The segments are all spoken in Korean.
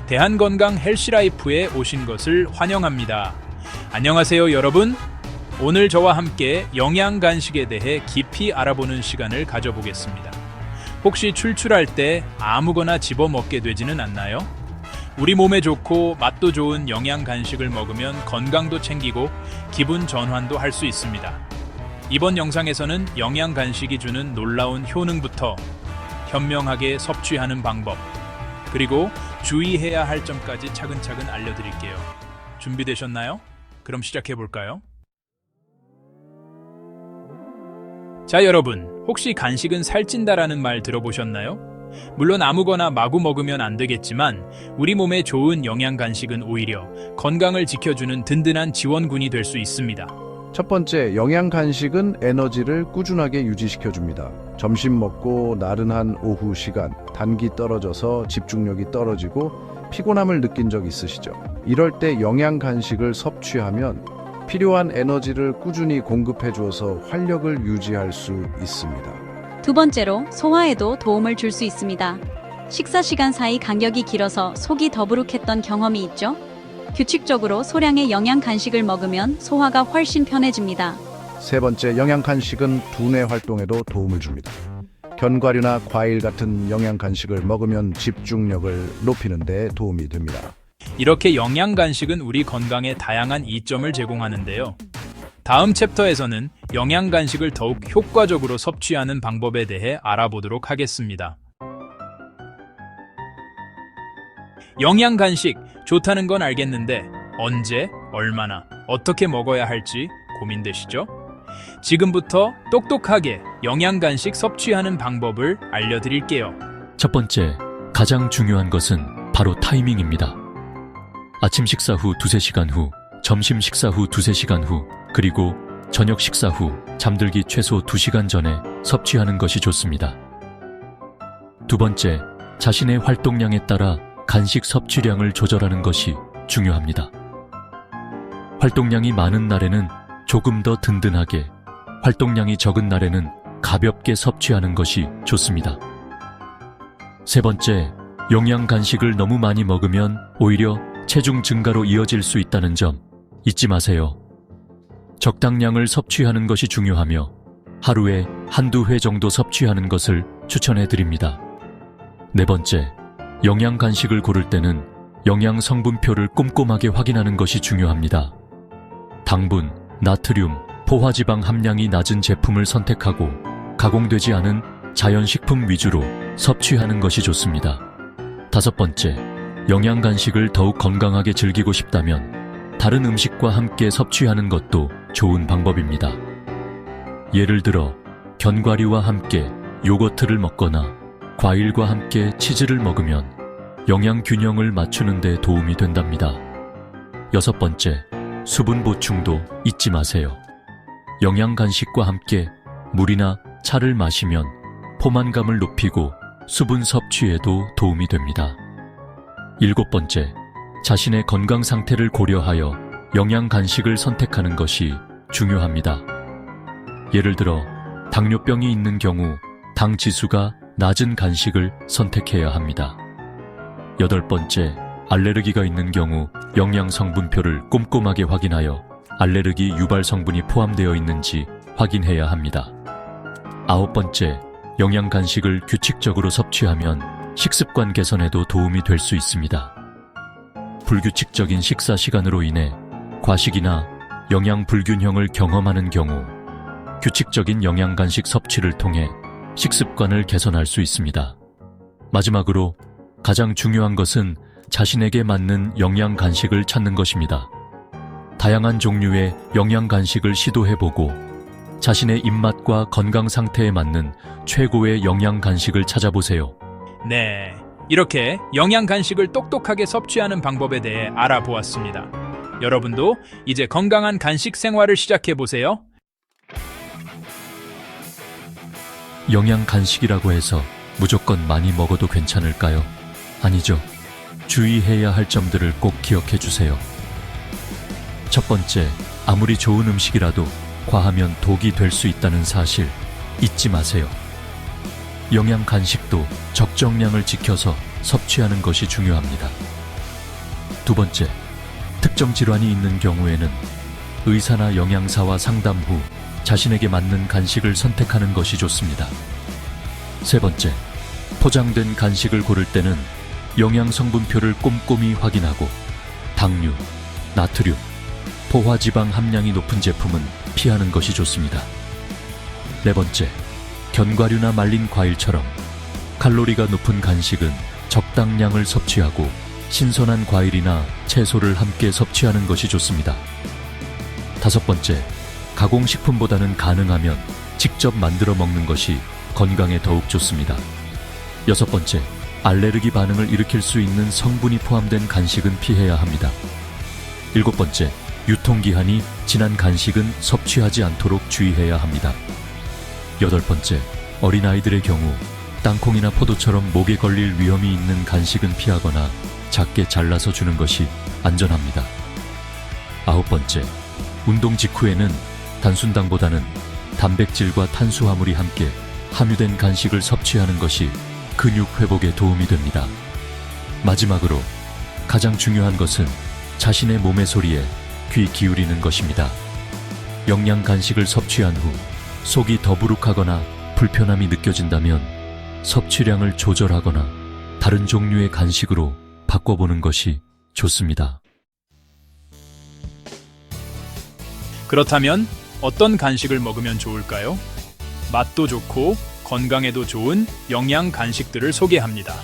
대한건강 헬시라이프에 오신 것을 환영합니다. 안녕하세요, 여러분. 오늘 저와 함께 영양 간식에 대해 깊이 알아보는 시간을 가져보겠습니다. 혹시 출출할 때 아무거나 집어 먹게 되지는 않나요? 우리 몸에 좋고 맛도 좋은 영양 간식을 먹으면 건강도 챙기고 기분 전환도 할 수 있습니다. 이번 영상에서는 영양 간식이 주는 놀라운 효능부터 현명하게 섭취하는 방법, 그리고 주의해야 할 점까지 차근차근 알려드릴게요. 준비되셨나요? 그럼 시작해볼까요? 자, 여러분, 혹시 간식은 살찐다라는 말 들어보셨나요? 물론 아무거나 마구 먹으면 안 되겠지만 우리 몸에 좋은 영양 간식은 오히려 건강을 지켜주는 든든한 지원군이 될 수 있습니다. 첫 번째, 영양 간식은 에너지를 꾸준하게 유지시켜줍니다. 점심 먹고 나른한 오후 시간, 단기 떨어져서 집중력이 떨어지고 피곤함을 느낀 적 있으시죠? 이럴 때 영양 간식을 섭취하면 필요한 에너지를 꾸준히 공급해 주어서 활력을 유지할 수 있습니다. 두 번째로, 소화에도 도움을 줄 수 있습니다. 식사 시간 사이 간격이 길어서 속이 더부룩했던 경험이 있죠? 규칙적으로 소량의 영양 간식을 먹으면 소화가 훨씬 편해집니다. 세 번째, 영양 간식은 두뇌 활동에도 도움을 줍니다. 견과류나 과일 같은 영양 간식을 먹으면 집중력을 높이는 데 도움이 됩니다. 이렇게 영양 간식은 우리 건강에 다양한 이점을 제공하는데요. 다음 챕터에서는 영양 간식을 더욱 효과적으로 섭취하는 방법에 대해 알아보도록 하겠습니다. 영양 간식 좋다는 건 알겠는데 언제, 얼마나, 어떻게 먹어야 할지 고민되시죠? 지금부터 똑똑하게 영양 간식 섭취하는 방법을 알려드릴게요. 첫 번째, 가장 중요한 것은 바로 타이밍입니다. 아침 식사 후 2-3시간 후, 점심 식사 후 2-3시간 후, 그리고 저녁 식사 후 잠들기 최소 2시간 전에 섭취하는 것이 좋습니다. 두 번째, 자신의 활동량에 따라 간식 섭취량을 조절하는 것이 중요합니다. 활동량이 많은 날에는 조금 더 든든하게, 활동량이 적은 날에는 가볍게 섭취하는 것이 좋습니다. 세 번째, 영양 간식을 너무 많이 먹으면 오히려 체중 증가로 이어질 수 있다는 점 잊지 마세요. 적당량을 섭취하는 것이 중요하며 하루에 1-2회 정도 섭취하는 것을 추천해 드립니다. 네 번째, 영양 간식을 고를 때는 영양 성분표를 꼼꼼하게 확인하는 것이 중요합니다. 당분, 나트륨, 포화지방 함량이 낮은 제품을 선택하고 가공되지 않은 자연식품 위주로 섭취하는 것이 좋습니다. 다섯 번째, 영양 간식을 더욱 건강하게 즐기고 싶다면 다른 음식과 함께 섭취하는 것도 좋은 방법입니다. 예를 들어 견과류와 함께 요거트를 먹거나 과일과 함께 치즈를 먹으면 영양 균형을 맞추는 데 도움이 된답니다. 여섯 번째, 수분 보충도 잊지 마세요. 영양 간식과 함께 물이나 차를 마시면 포만감을 높이고 수분 섭취에도 도움이 됩니다. 일곱 번째, 자신의 건강 상태를 고려하여 영양 간식을 선택하는 것이 중요합니다. 예를 들어 당뇨병이 있는 경우 당 지수가 낮은 간식을 선택해야 합니다. 여덟 번째, 알레르기가 있는 경우 영양 성분표를 꼼꼼하게 확인하여 알레르기 유발 성분이 포함되어 있는지 확인해야 합니다. 아홉 번째, 영양 간식을 규칙적으로 섭취하면 식습관 개선에도 도움이 될 수 있습니다. 불규칙적인 식사 시간으로 인해 과식이나 영양 불균형을 경험하는 경우 규칙적인 영양 간식 섭취를 통해 식습관을 개선할 수 있습니다. 마지막으로 가장 중요한 것은 자신에게 맞는 영양 간식을 찾는 것입니다. 다양한 종류의 영양 간식을 시도해보고 자신의 입맛과 건강 상태에 맞는 최고의 영양 간식을 찾아보세요. 네, 이렇게 영양 간식을 똑똑하게 섭취하는 방법에 대해 알아보았습니다. 여러분도 이제 건강한 간식 생활을 시작해보세요. 영양 간식이라고 해서 무조건 많이 먹어도 괜찮을까요? 아니죠. 주의해야 할 점들을 꼭 기억해 주세요. 첫 번째, 아무리 좋은 음식이라도 과하면 독이 될 수 있다는 사실 잊지 마세요. 영양 간식도 적정량을 지켜서 섭취하는 것이 중요합니다. 두 번째, 특정 질환이 있는 경우에는 의사나 영양사와 상담 후 자신에게 맞는 간식을 선택하는 것이 좋습니다. 세 번째, 포장된 간식을 고를 때는 영양 성분표를 꼼꼼히 확인하고 당류, 나트륨, 포화지방 함량이 높은 제품은 피하는 것이 좋습니다. 네 번째, 견과류나 말린 과일처럼 칼로리가 높은 간식은 적당량을 섭취하고 신선한 과일이나 채소를 함께 섭취하는 것이 좋습니다. 다섯 번째, 가공식품보다는 가능하면 직접 만들어 먹는 것이 건강에 더욱 좋습니다. 여섯 번째, 알레르기 반응을 일으킬 수 있는 성분이 포함된 간식은 피해야 합니다. 일곱 번째, 유통기한이 지난 간식은 섭취하지 않도록 주의해야 합니다. 여덟 번째, 어린아이들의 경우 땅콩이나 포도처럼 목에 걸릴 위험이 있는 간식은 피하거나 작게 잘라서 주는 것이 안전합니다. 아홉 번째, 운동 직후에는 단순당보다는 단백질과 탄수화물이 함께 함유된 간식을 섭취하는 것이 근육 회복에 도움이 됩니다. 마지막으로 가장 중요한 것은 자신의 몸의 소리에 귀 기울이는 것입니다. 영양 간식을 섭취한 후 속이 더부룩하거나 불편함이 느껴진다면 섭취량을 조절하거나 다른 종류의 간식으로 바꿔보는 것이 좋습니다. 그렇다면 어떤 간식을 먹으면 좋을까요? 맛도 좋고 건강에도 좋은 영양 간식들을 소개합니다.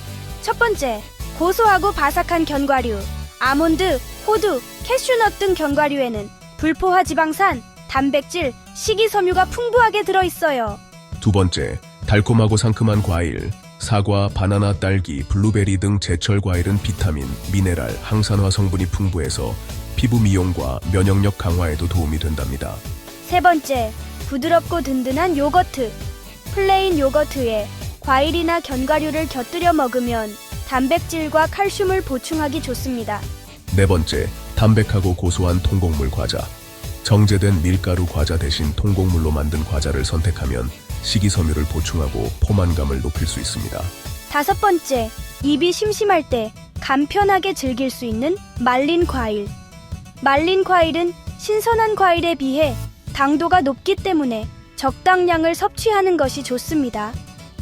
첫 번째, 고소하고 바삭한 견과류. 아몬드, 호두, 캐슈넛 등 견과류에는 불포화 지방산, 단백질, 식이섬유가 풍부하게 들어있어요. 두 번째, 달콤하고 상큼한 과일. 사과, 바나나, 딸기, 블루베리 등 제철 과일은 비타민, 미네랄, 항산화 성분이 풍부해서 피부 미용과 면역력 강화에도 도움이 된답니다. 세 번째, 부드럽고 든든한 요거트. 플레인 요거트에 과일이나 견과류를 곁들여 먹으면 단백질과 칼슘을 보충하기 좋습니다. 네 번째, 담백하고 고소한 통곡물 과자. 정제된 밀가루 과자 대신 통곡물로 만든 과자를 선택하면 식이섬유를 보충하고 포만감을 높일 수 있습니다. 다섯 번째, 입이 심심할 때 간편하게 즐길 수 있는 말린 과일. 말린 과일은 신선한 과일에 비해 당도가 높기 때문에 적당량을 섭취하는 것이 좋습니다.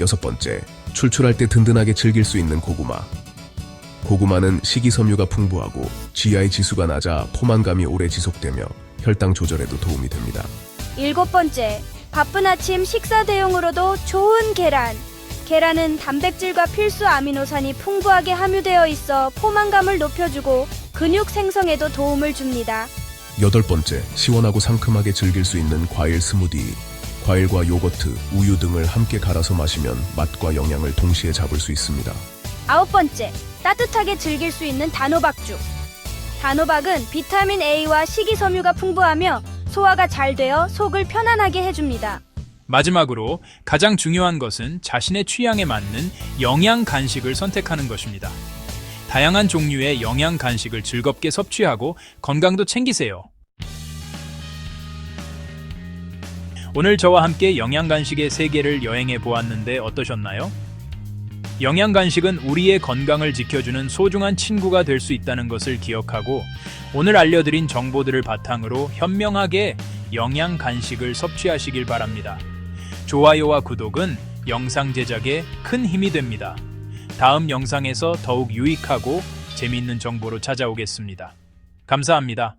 여섯 번째, 출출할 때 든든하게 즐길 수 있는 고구마. 고구마는 식이섬유가 풍부하고 GI 지수가 낮아 포만감이 오래 지속되며 혈당 조절에도 도움이 됩니다. 일곱 번째, 바쁜 아침 식사 대용으로도 좋은 계란. 계란은 단백질과 필수 아미노산이 풍부하게 함유되어 있어 포만감을 높여주고 근육 생성에도 도움을 줍니다. 여덟 번째, 시원하고 상큼하게 즐길 수 있는 과일 스무디. 과일과 요거트, 우유 등을 함께 갈아서 마시면 맛과 영양을 동시에 잡을 수 있습니다. 아홉 번째, 따뜻하게 즐길 수 있는 단호박죽. 단호박은 비타민 A와 식이섬유가 풍부하며 소화가 잘 되어 속을 편안하게 해줍니다. 마지막으로 가장 중요한 것은 자신의 취향에 맞는 영양 간식을 선택하는 것입니다. 다양한 종류의 영양 간식을 즐겁게 섭취하고 건강도 챙기세요. 오늘 저와 함께 영양 간식의 세계를 여행해 보았는데 어떠셨나요? 영양 간식은 우리의 건강을 지켜주는 소중한 친구가 될 수 있다는 것을 기억하고 오늘 알려드린 정보들을 바탕으로 현명하게 영양 간식을 섭취하시길 바랍니다. 좋아요와 구독은 영상 제작에 큰 힘이 됩니다. 다음 영상에서 더욱 유익하고 재미있는 정보로 찾아오겠습니다. 감사합니다.